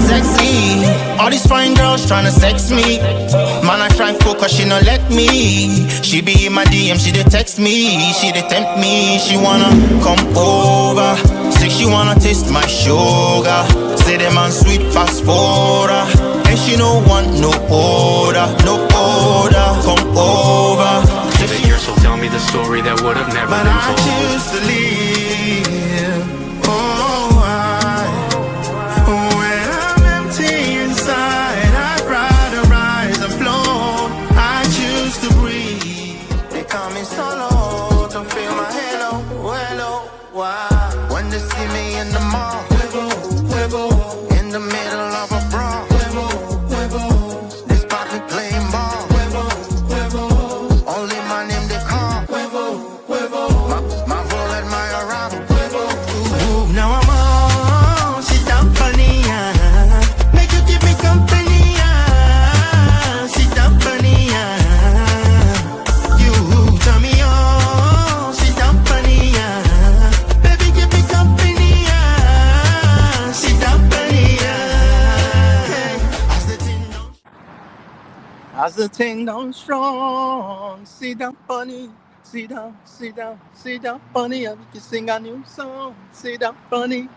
ZeXzy. All these fine girls tryna sex me. Man, I try focus, she no let me. She be in my DM, she dey text me. She dey tempt me, she wanna come over. Say she wanna taste my sugar. Say the man sweet fast forward. And she no want no order, no order. Come over. Baby, you're so tell me the story that would have never but been told. I choose to leave. Oh, when I'm empty inside, I'd rather rise and float. I choose to breathe. They call me solo to feel my halo, hello. Why? When they see me in the mall, in the middle of a brawl, they spot me playing ball. Only my name they call. My role at my arrival. Ooh, now I'm on. Sit down, funny. Make you keep me company. Sit down, funny. You turn me on. Sit down, funny. Baby, keep me company. Sit down, funny. As the thing down strong, sit down, funny. Sit down, sit down, sit down, funny. And we can sing a new song. Sit down, funny.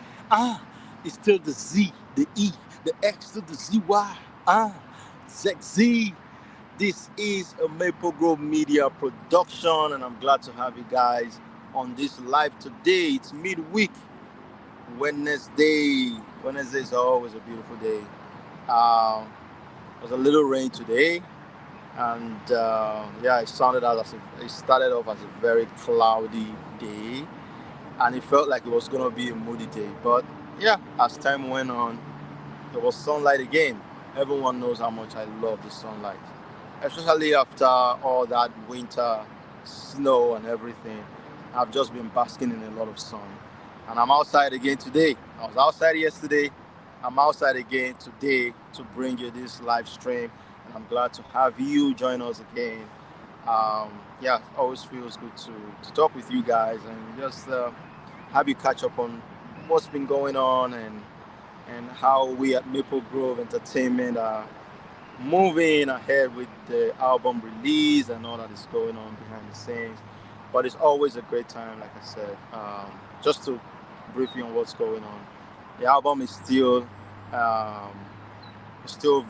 It's still the Z, the E, the X to the ZY. ZeXzy. This is a Maple Grove Media production, and I'm glad to have you guys on this live today. It's midweek, Wednesday. Wednesday is always a beautiful day. It was a little rain today, and it started off as a very cloudy day, and it felt like it was gonna be a moody day. But yeah, as time went on, there was sunlight again. Everyone knows how much I love the sunlight, especially after all that winter snow and everything. I've just been basking in a lot of sun, and I'm outside again today. I was outside yesterday. I'm outside again today to bring you this live stream, and I'm glad to have you join us again. It always feels good to talk with you guys and just have you catch up on what's been going on and how we at Maple Grove Entertainment are moving ahead with the album release and all that is going on behind the scenes. But it's always a great time, like I said. Just to brief you on what's going on. The album is still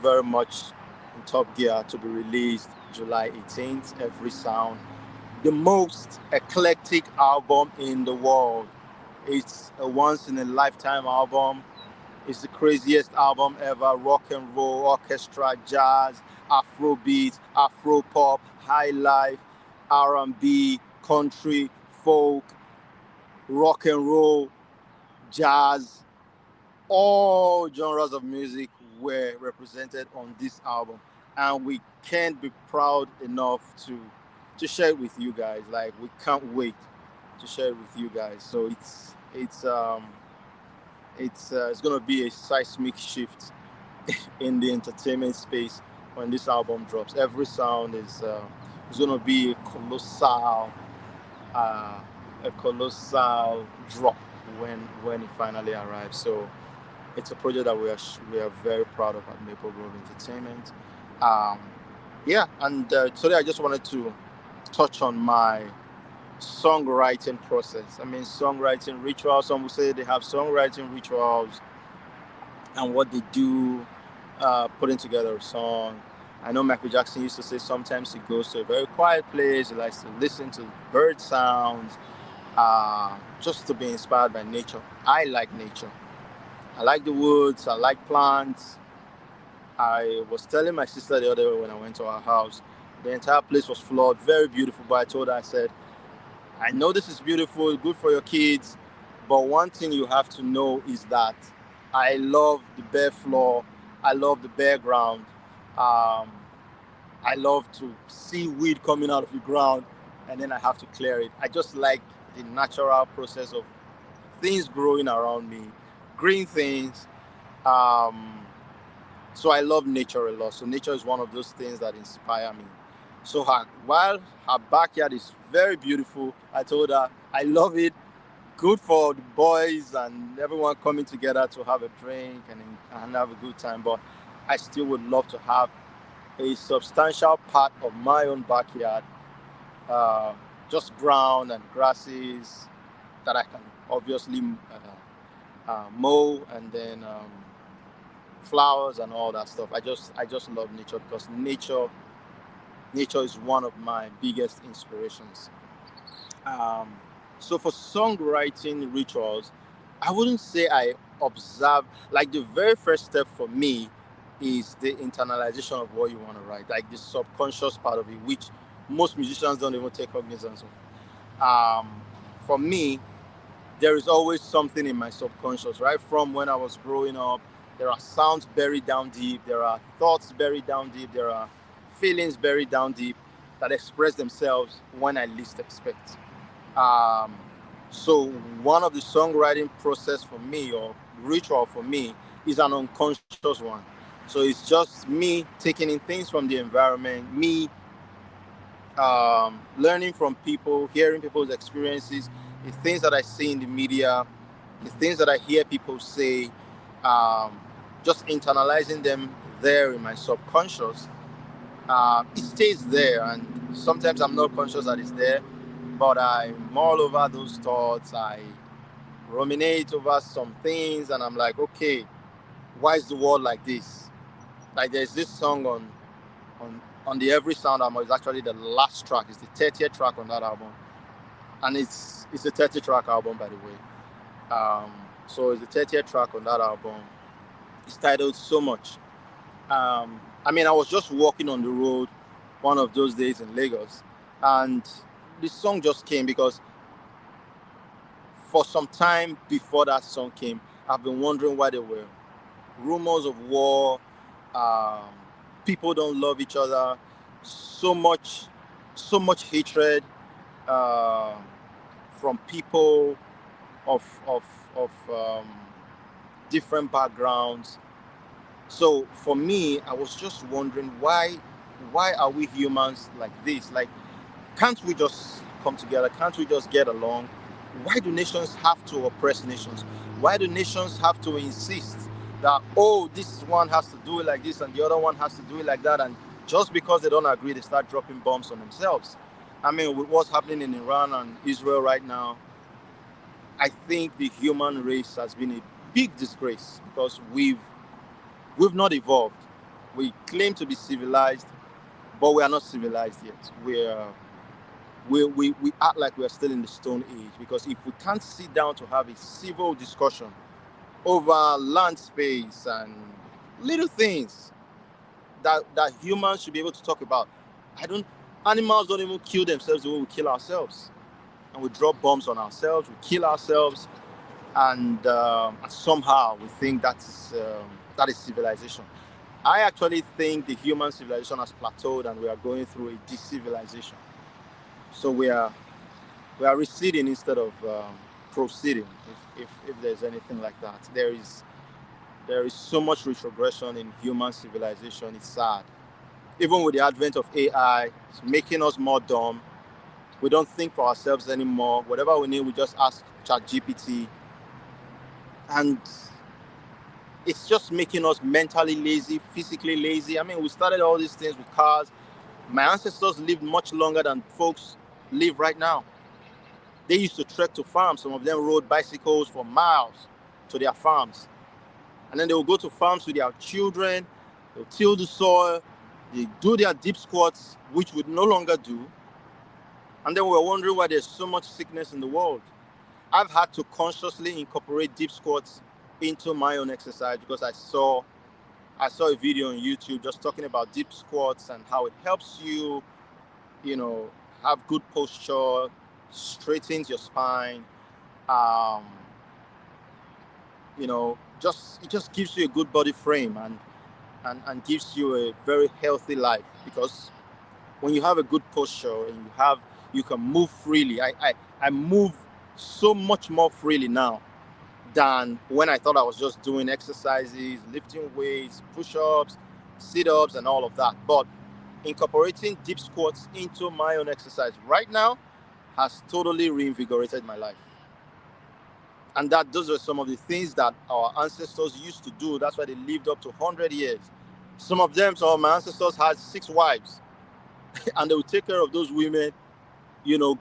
very much in top gear to be released July 18th. Every sound, the most eclectic album in the world. It's a once in a lifetime album. It's the craziest album ever. Rock and roll, orchestra, jazz, Afrobeat, Afro pop, high life, R&B, country, folk, rock and roll, jazz. All genres of music were represented on this album, and we can't be proud enough to share it with you guys. Like, we can't wait to share it with you guys. So it's gonna be a seismic shift in the entertainment space when this album drops. Every sound is gonna be a colossal drop when it finally arrives. So it's a project that we are very proud of at Maple Grove Entertainment. Today I just wanted to touch on my songwriting process. I mean, songwriting rituals. Some will say they have songwriting rituals and what they do, putting together a song. I know Michael Jackson used to say sometimes he goes to a very quiet place. He likes to listen to bird sounds, just to be inspired by nature. I like nature. I like the woods. I like plants. I was telling my sister the other day when I went to her house, the entire place was floored, very beautiful. But I told her, I said, I know this is beautiful, good for your kids, but one thing you have to know is that I love the bare floor, I love the bare ground. Um, I love to see weed coming out of the ground and then I have to clear it. I just like the natural process of things growing around me, green things. Um, so I love nature a lot. So nature is one of those things that inspire me. So while her backyard is very beautiful, I told her I love it. Good for the boys and everyone coming together to have a drink and have a good time. But I still would love to have a substantial part of my own backyard, uh, just ground and grasses that I can obviously mow, and then flowers and all that stuff. I just love nature because nature is one of my biggest inspirations. Um, so for songwriting rituals, I wouldn't say I observe. Like the very first step for me is the internalization of what you want to write, like the subconscious part of it, which most musicians don't even take cognizance of. For me, there is always something in my subconscious, right from when I was growing up. There are sounds buried down deep, there are thoughts buried down deep, there are feelings buried down deep that express themselves when I least expect. Um, so one of the songwriting process for me, or ritual for me, is an unconscious one. So it's just me taking in things from the environment, me learning from people, hearing people's experiences, the things that I see in the media, the things that I hear people say, um, just internalizing them there in my subconscious. It stays there, and sometimes I'm not conscious that it's there, but I mull over those thoughts. I ruminate over some things, and I'm like, okay, why is the world like this? Like there's this song on the Every Sound album. It's actually the last track. It's the 30th track on that album, and it's a 30 track album, by the way. So it's the 30th track on that album. It's titled So Much. I mean, I was just walking on the road one of those days in Lagos, and the song just came because for some time before that song came, I've been wondering why there were rumors of war. Um, People don't love each other. So much, so much hatred uh, from people of of different backgrounds. So for me, I was just wondering why are we humans like this? Like, can't we just come together? Can't we just get along? Why do nations have to oppress nations? Why do nations have to insist that, oh, this one has to do it like this and the other one has to do it like that? And just because they don't agree, they start dropping bombs on themselves. I mean, with what's happening in Iran and Israel right now, I think the human race has been a big disgrace because we've not evolved. We claim to be civilized, but we are not civilized yet. We act like we are still in the Stone Age because if we can't sit down to have a civil discussion over land space and little things that humans should be able to talk about, I don't. Animals don't even kill themselves the way we kill ourselves, and we drop bombs on ourselves, we kill ourselves, and somehow we think that is civilization. I actually think the human civilization has plateaued, and we are going through a decivilization. So we are receding instead of proceeding. If there's anything like that, there is so much retrogression in human civilization. It's sad. Even with the advent of AI, it's making us more dumb. We don't think for ourselves anymore. Whatever we need, we just ask ChatGPT, and it's just making us mentally lazy, physically lazy. I mean, we started all these things with cars. My ancestors lived much longer than folks live right now. They used to trek to farms. Some of them rode bicycles for miles to their farms. And then they will go to farms with their children. They'll till the soil. They do their deep squats, which we no longer do. And then we're wondering why there's so much sickness in the world. I've had to consciously incorporate deep squats into my own exercise because I saw a video on YouTube just talking about deep squats and how it helps you, you know, have good posture, straightens your spine, um, just it just gives you a good body frame and gives you a very healthy life because when you have a good posture and you can move freely. I move so much more freely now than when I thought I was just doing exercises, lifting weights, push-ups, sit-ups, and all of that. But incorporating deep squats into my own exercise right now has totally reinvigorated my life. And that those are some of the things that our ancestors used to do. That's why they lived up to 100 years. Some of my ancestors had 6 wives, and they would take care of those women.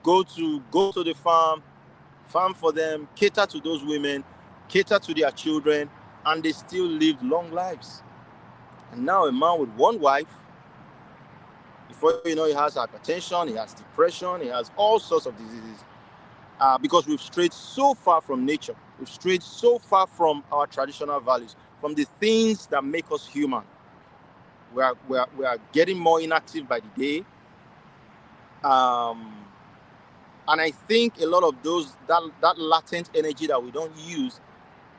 Go to the farm for them, cater to those women, cater to their children, and they still lived long lives. And now a man with 1 wife, before you know, he has hypertension, he has depression, he has all sorts of diseases. Because we've strayed so far from nature, we've strayed so far from our traditional values, from the things that make us human. We are getting more inactive by the day. Um, and I think a lot of that latent energy that we don't use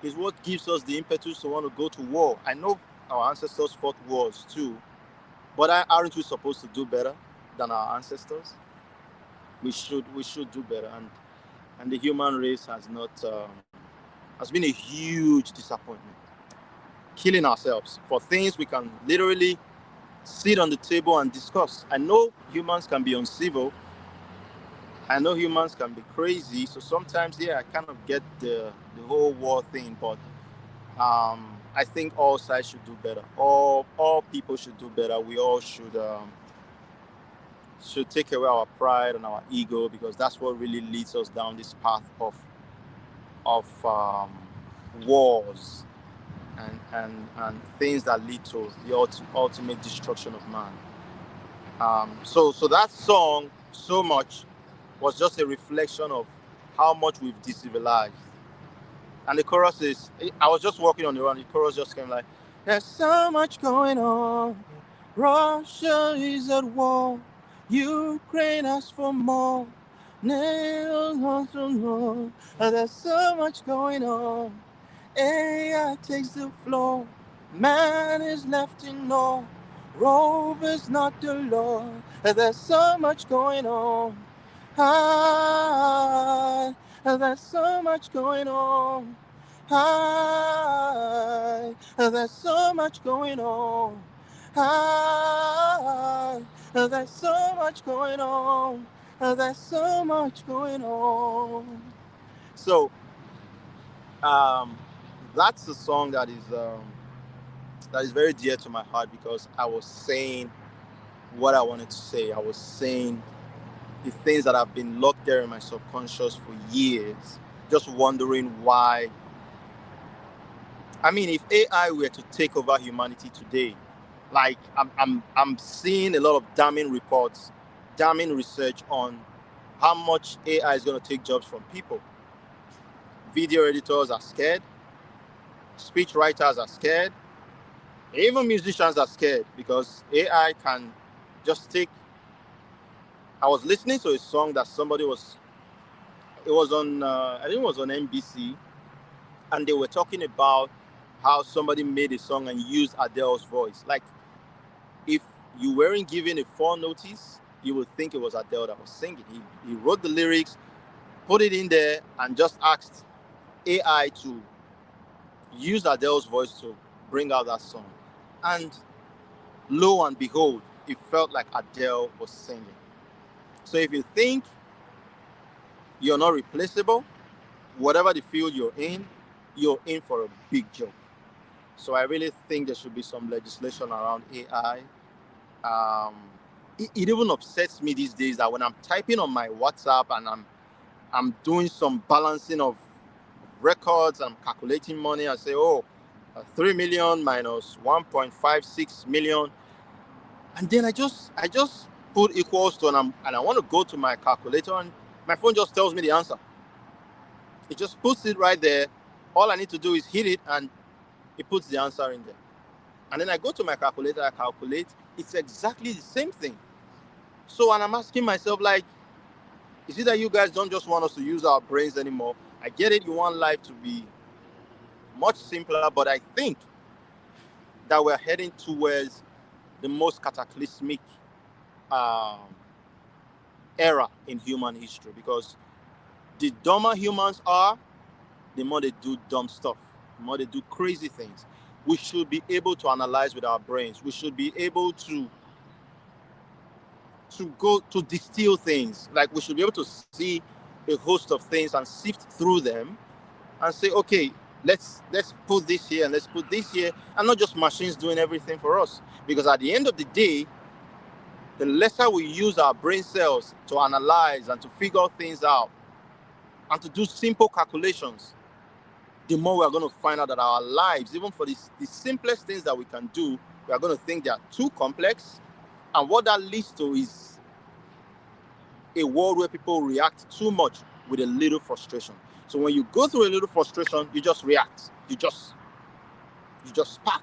is what gives us the impetus to want to go to war. I know our ancestors fought wars too, but aren't we supposed to do better than our ancestors? We should do better, and the human race has been a huge disappointment. Killing ourselves for things we can literally sit on the table and discuss. I know humans can be uncivil. I know humans can be crazy. So sometimes, yeah, I kind of get the whole war thing, but I think all sides should do better. All people should do better. We all should take away our pride and our ego because that's what really leads us down this path of wars and things that lead to the ultimate destruction of man. So that song, so much, was just a reflection of how much we've decivilized. And the chorus is, I was just walking on the road, the chorus just came like, there's so much going on. Russia is at war. Ukraine asks for more. Nails wants to know. There's so much going on. AI takes the floor. Man is left in awe. Rover's not the law. There's so much going on. Hi, there's so much going on. Hi, there's so much going on. Hi, there's so much going on. There's so much going on. So, um, that's a song that is very dear to my heart because I was saying what I wanted to say. I was saying the things that have been locked there in my subconscious for years, just wondering why. I mean, if AI were to take over humanity today, like I'm seeing a lot of damning reports, damning research on how much AI is going to take jobs from people. Video editors are scared, speech writers are scared, even musicians are scared because AI can just take. I was listening to a song that somebody was. It was on. I think it was on NBC, and they were talking about how somebody made a song and used Adele's voice. Like, if you weren't given a full notice, you would think it was Adele that was singing. He wrote the lyrics, put it in there, and just asked AI to use Adele's voice to bring out that song. And lo and behold, it felt like Adele was singing. So if you think you're not replaceable, whatever the field you're in for a big job. So I really think there should be some legislation around AI. It even upsets me these days that when I'm typing on my WhatsApp and I'm I'm doing some balancing of records. I'm calculating money. I say, oh, 3 million minus 1.56 million. And then I just put equals to, and I want to go to my calculator, and my phone just tells me the answer. It just puts it right there. All I need to do is hit it, and it puts the answer in there. And then I go to my calculator, I calculate. It's exactly the same thing. So, and I'm asking myself, like, is it that you guys don't just want us to use our brains anymore? I get it, you want life to be much simpler, but I think that we're heading towards the most cataclysmic um, era in human history, because the dumber humans are, the more they do dumb stuff, the more they do crazy things. We should be able to analyze with our brains. We should be able to go to distill things. Like, we should be able to see a host of things and sift through them and say, okay, let's put this here and let's put this here, and not just machines doing everything for us. Because at the end of the day, the lesser we use our brain cells to analyze and to figure things out and to do simple calculations, the more we are going to find out that our lives, even for the simplest things that we can do, we are going to think they are too complex. And what that leads to is a world where people react too much with a little frustration. So when you go through a little frustration, you just react. You just spark.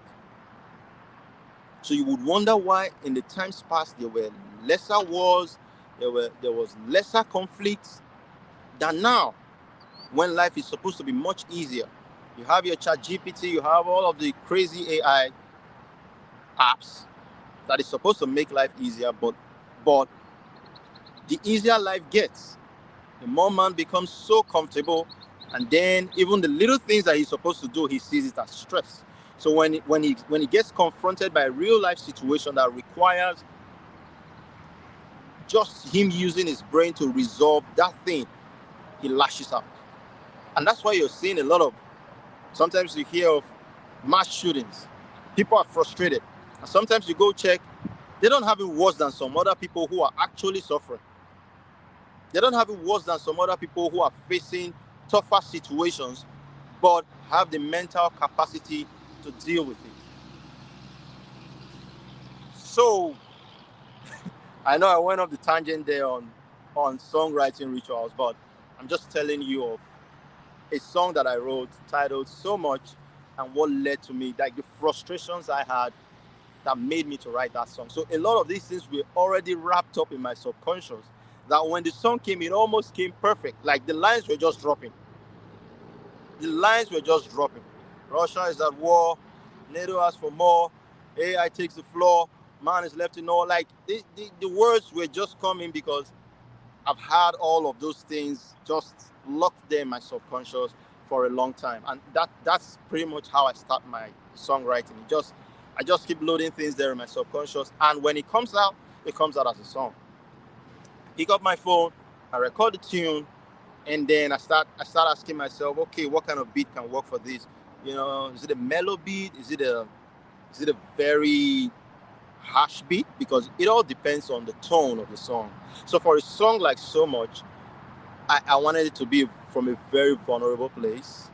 So you would wonder why in the times past there were lesser wars, there was lesser conflicts than now, when life is supposed to be much easier. You have your chat GPT, you have all of the crazy AI apps that is supposed to make life easier, but the easier life gets, the more man becomes so comfortable, and then even the little things that he's supposed to do, he sees it as stress. So when he gets confronted by a real life situation that requires just him using his brain to resolve that thing, he lashes out. And that's why you're seeing a lot of, sometimes you hear of mass shootings. People are frustrated. And sometimes you go check, they don't have it worse than some other people who are actually suffering. They don't have it worse than some other people who are facing tougher situations, but have the mental capacity to deal with it. So I know I went off the tangent there on songwriting rituals, but I'm just telling you of a song that I wrote titled So Much, and what led to me, like the frustrations I had that made me to write that song. So a lot of these things were already wrapped up in my subconscious, that when the song came, it almost came perfect. Like the lines were just dropping. The lines were just dropping. Russia is at war. NATO asks for more. AI takes the floor. Man is left in awe. Like the words were just coming because I've had all of those things just locked there in my subconscious for a long time, and that's pretty much how I start my songwriting. I just keep loading things there in my subconscious, and when it comes out as a song. Pick up my phone, I record the tune, and then I start asking myself, okay, what kind of beat can work for this? Is it a mellow beat? Is it a very harsh beat? Because it all depends on the tone of the song. So for a song like So Much, I wanted it to be from a very vulnerable place.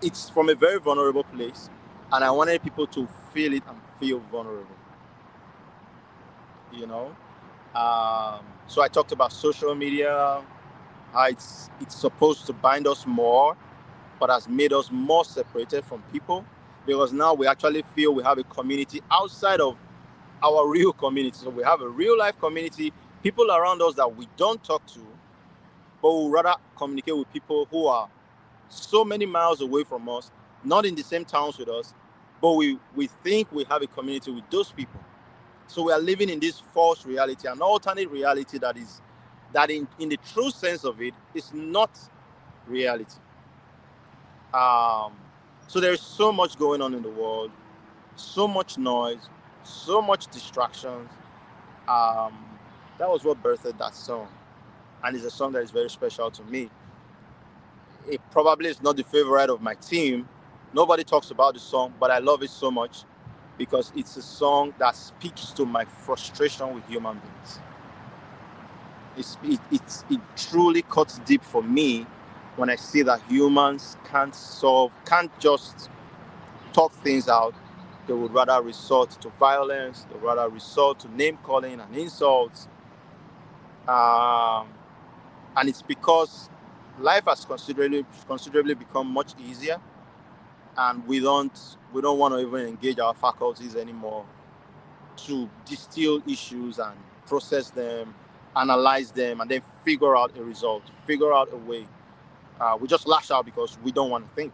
It's from a very vulnerable place, and I wanted people to feel it and feel vulnerable. You know, so I talked about social media, how it's supposed to bind us more, but has made us more separated from people, because now we actually feel we have a community outside of our real community. So we have a real life community, people around us that we don't talk to, but we rather communicate with people who are so many miles away from us, not in the same towns with us, but we think we have a community with those people. So we are living in this false reality, an alternate reality that in the true sense of it is not reality. Um, so there's so much going on in the world, so much noise, so much distractions. Um, that was what birthed that song, and it's a song that is very special to me. It probably is not the favorite of my team. Nobody talks about the song, but I love it so much because it's a song that speaks to my frustration with human beings. It truly cuts deep for me when I see that humans can't just talk things out. They would rather resort to violence. They would rather resort to name calling and insults. Um, and it's because life has considerably become much easier, and we don't want to even engage our faculties anymore to distill issues and process them, analyze them, and then figure out a result, figure out a way. We just lash out because we don't want to think.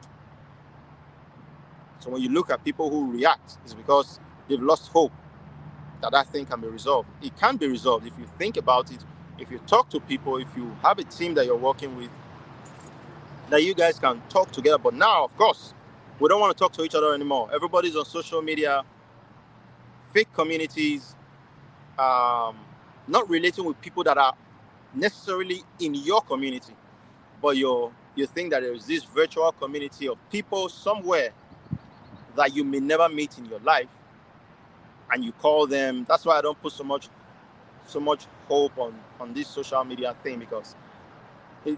So when you look at people who react, it's because they've lost hope that that thing can be resolved. It can be resolved if you think about it, if you talk to people, if you have a team that you're working with, that you guys can talk together. But now, of course, we don't want to talk to each other anymore. Everybody's on social media, fake communities, um, not relating with people that are necessarily in your community, but you think that there is this virtual community of people somewhere that you may never meet in your life, and you call them. That's why I don't put so much hope on this social media thing, because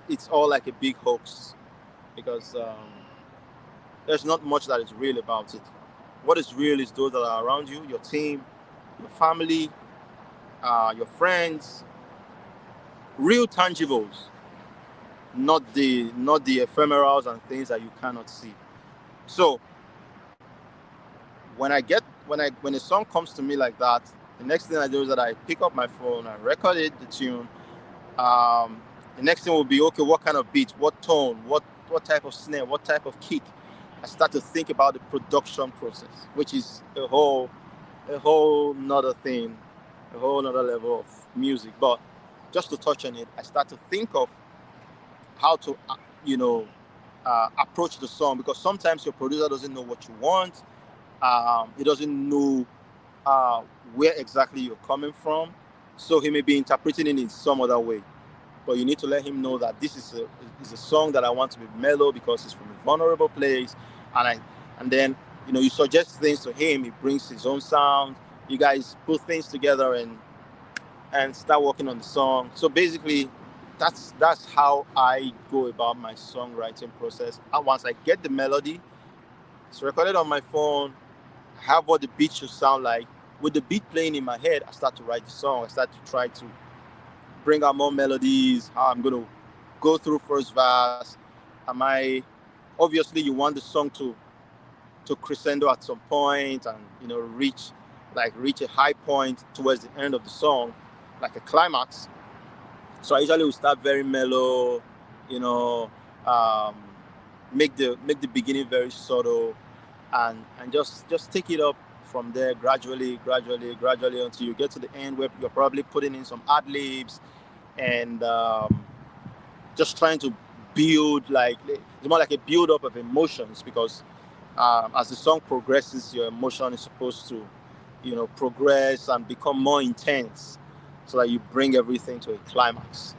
it's all like a big hoax. Because there's not much that is real about it. What is real is those that are around you, your team, your family, your friends, real tangibles, not the ephemerals and things that you cannot see. So when a song comes to me like that, the next thing I do is that I pick up my phone, I record it, the tune. Um, the next thing will be, okay, what kind of beat, what tone, what type of snare, what type of kick. I start to think about the production process, which is a whole nother thing, a whole nother level of music. But just to touch on it, I start to think of how to, you know, approach the song, because sometimes your producer doesn't know what you want. He doesn't know uh, where exactly you're coming from, so he may be interpreting it in some other way. But you need to let him know that this is a song that I want to be mellow because it's from a vulnerable place, and then you suggest things to him. He brings his own sound. You guys put things together and start working on the song. So basically, that's how I go about my songwriting process. And once I get the melody, it's recorded on my phone. I have what the beat should sound like. With the beat playing in my head, I start to write the song. I start to try to bring out more melodies. How I'm going to go through first verse. Am I Obviously you want the song to crescendo at some point, and reach a high point towards the end of the song, like a climax. So I usually will start very mellow, you know, um, make the beginning very subtle, and just take it up from there gradually, gradually, gradually, until you get to the end where you're probably putting in some ad libs, and just trying to build, like it's more like a build up of emotions, because as the song progresses, your emotion is supposed to progress and become more intense, so that you bring everything to a climax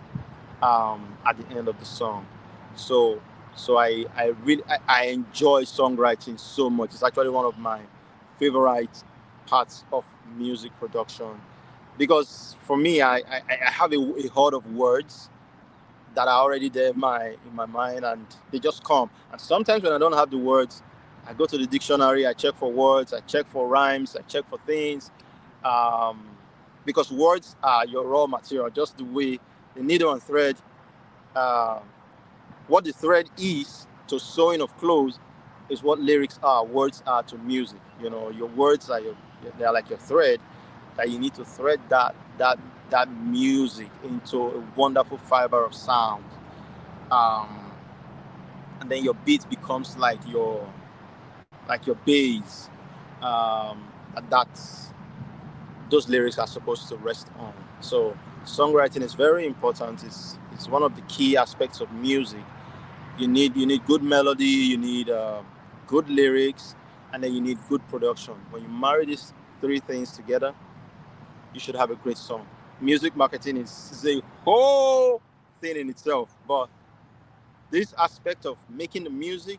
at the end of the song. So I enjoy songwriting so much. It's actually one of my favorite parts of music production, because for me, I have a horde of words that are already there in my mind, and they just come. And sometimes when I don't have the words, I go to the dictionary, I check for words, I check for rhymes, I check for things, um, because words are your raw material, just the way the needle and thread. Uh, what the thread is to sewing of clothes is what lyrics are. Words are to music. Your words are they're like your thread, that you need to thread that music into a wonderful fiber of sound. Um, and then your beat becomes like your bass, and that's those lyrics are supposed to rest on. So songwriting is very important. It's one of the key aspects of music. You need good melody, you need good lyrics, and then you need good production. When you marry these three things together, you should have a great song. Music marketing is a whole thing in itself, but this aspect of making the music,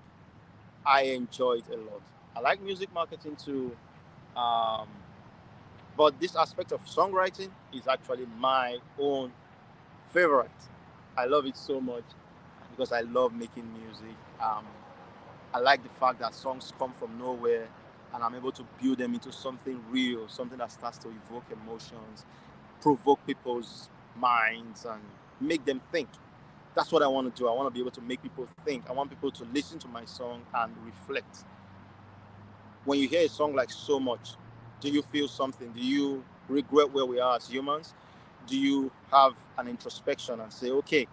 I enjoy it a lot. I like music marketing too, but this aspect of songwriting is actually my own favorite. I love it so much because I love making music. I like the fact that songs come from nowhere and I'm able to build them into something real, something that starts to evoke emotions, provoke people's minds, and make them think. That's what I want to do. I want to be able to make people think. I want people to listen to my song and reflect. When you hear a song like So Much, do you feel something? Do you regret where we are as humans? Do you have an introspection and say, okay,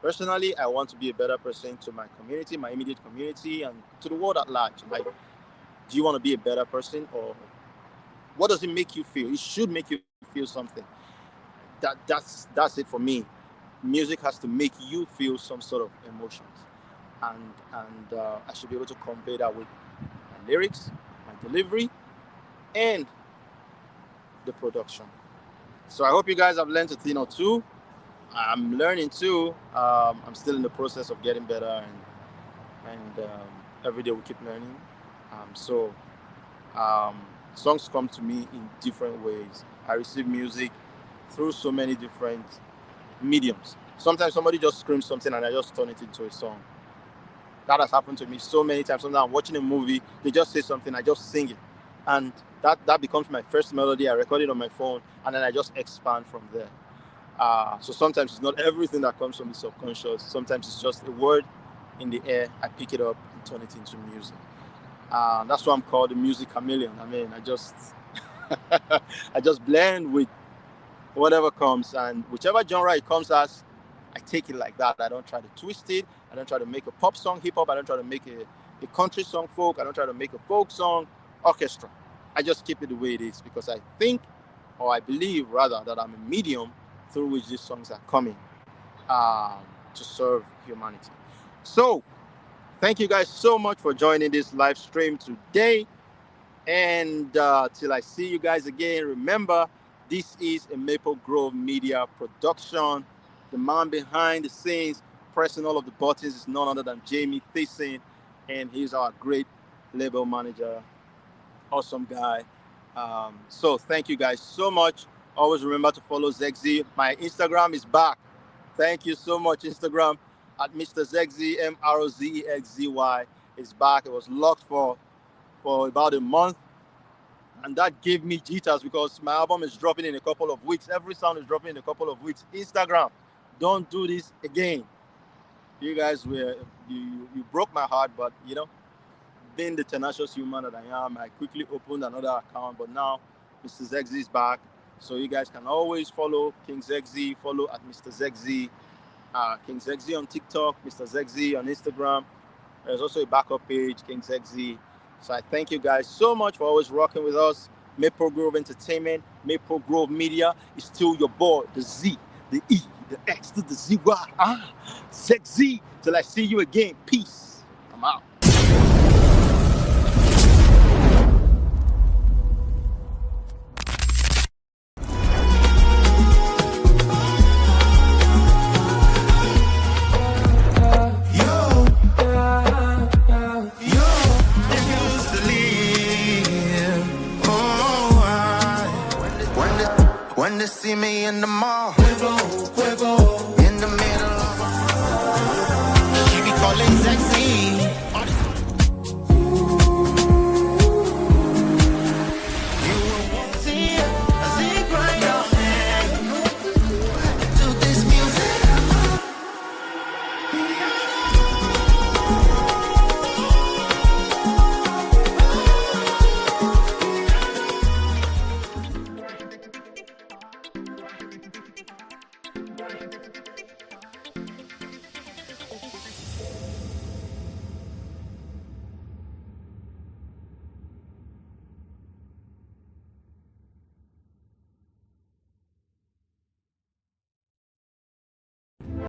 personally, I want to be a better person to my community, my immediate community, and to the world at large? Like, do you want to be a better person, or what does it make you feel? It should make you feel something. That's it for me. Music has to make you feel some sort of emotions, and I should be able to convey that with my lyrics, my delivery, and the production. So I hope you guys have learned a thing or two. I'm learning too. I'm still in the process of getting better, and every day we keep learning. So um, songs come to me in different ways. I receive music through so many different mediums. Sometimes somebody just screams something and I just turn it into a song. That has happened to me so many times. Sometimes I'm watching a movie, they just say something, I just sing it. And that becomes my first melody. I record it on my phone and then I just expand from there. So sometimes it's not everything that comes from the subconscious. Sometimes it's just a word in the air. I pick it up and turn it into music. That's why I'm called the music chameleon. I mean, I just I just blend with whatever comes, and whichever genre it comes as, I take it like that. I don't try to twist it. I don't try to make a pop song hip hop. I don't try to make a country song folk. I don't try to make a folk song orchestra. I just keep it the way it is because I think, or I believe rather, that I'm a medium through which these songs are coming um, to serve humanity. So, thank you guys so much for joining this live stream today. And till I see you guys again, remember, this is a Maple Grove Media production. The man behind the scenes, pressing all of the buttons, is none other than Jamie Thiessen, and he's our great label manager. Awesome guy. So thank you guys so much. Always remember to follow ZeXzy. My Instagram is back. Thank you so much, Instagram, at Mr. ZeXzy, MROZEXZY. Is back. It was locked for about a month, and that gave me jitters because my album is dropping in a couple of weeks. Every sound is dropping in a couple of weeks. Instagram, don't do this again. You guys were you broke my heart, but you know, being the tenacious human that I am, I quickly opened another account. But now Mr. ZeXzy is back, so you guys can always follow King ZeXzy, follow at Mr. ZeXzy, King ZeXzy on TikTok, Mr. ZeXzy on Instagram. There's also a backup page, King ZeXzy. So I thank you guys so much for always rocking with us. Maple Grove Entertainment, Maple Grove Media is still your boy, the Z, the E, the X to the ZY. ZeXzy. Till I see you again. Peace. I'm out. When they see me in the mall